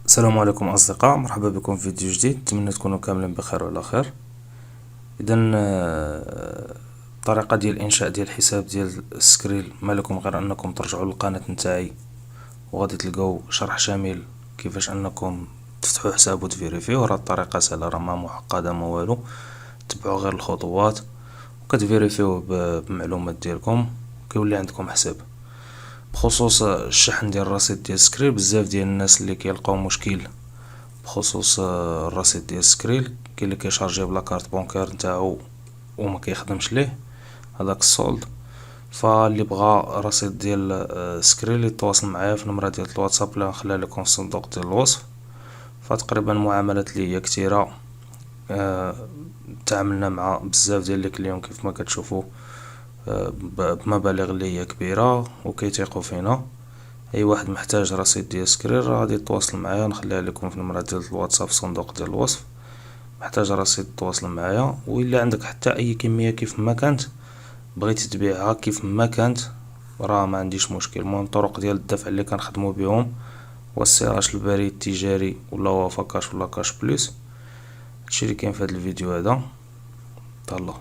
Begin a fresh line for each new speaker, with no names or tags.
السلام عليكم أصدقاء، مرحبا بكم في فيديو جديد. أتمنى تكونوا كاملين بخير وعلى خير. إذا الطريقة ديال إنشاء ديال الحساب ديال سكريل ما لكم غير أنكم ترجعوا للقناة نتاعي، وغادي تلقاو شرح شامل كيفاش أنكم تفتحوا حساب وتفيريفيو. راه الطريقة سهلة، راه ما معقدة ما والو، تبعوا غير الخطوات وكتفيريفيو بمعلومات ديالكم كيولي عندكم حساب. بخصوص الشحن ديال الرصيد ديال سكريل، بزاف ديال الناس اللي كيلقاو مشكل بخصوص الرصيد ديال سكريل. كاين اللي كيشارجيه بلا كارت بونكار نتاعو وما كيخدمش ليه هداك السولد. فاللي بغا رصيد ديال سكريل يتواصل معايا في النمرة ديال الواتساب اللي غنخليها لكم في الصندوق ديال الوصف. فتقريبا معاملات اللي هي كتيرة، تعاملنا مع بزاف ديال لي كليون كيف ما كتشوفوا، بمبالغ اللي هي كبيرة وكيتيقوا فينا. اي واحد محتاج رصيد ديال سكريل راه غادي يتواصل معايا، نخليها لكم في النمرة ديال الواتساب في الصندوق ديال الوصف. محتاج رصيد تواصل معايا، وإلا عندك حتى اي كمية كيف ما كانت بغيتي تبيعها كيف ما كانت راه ما عنديش مشكل. المهم الطرق ديال الدفع اللي كنخدمو بهم هو السي البريد التجاري ولا وافا كاش ولا كاش بلس. هادشي اللي كاين في هاد الفيديو هذا. تهلا.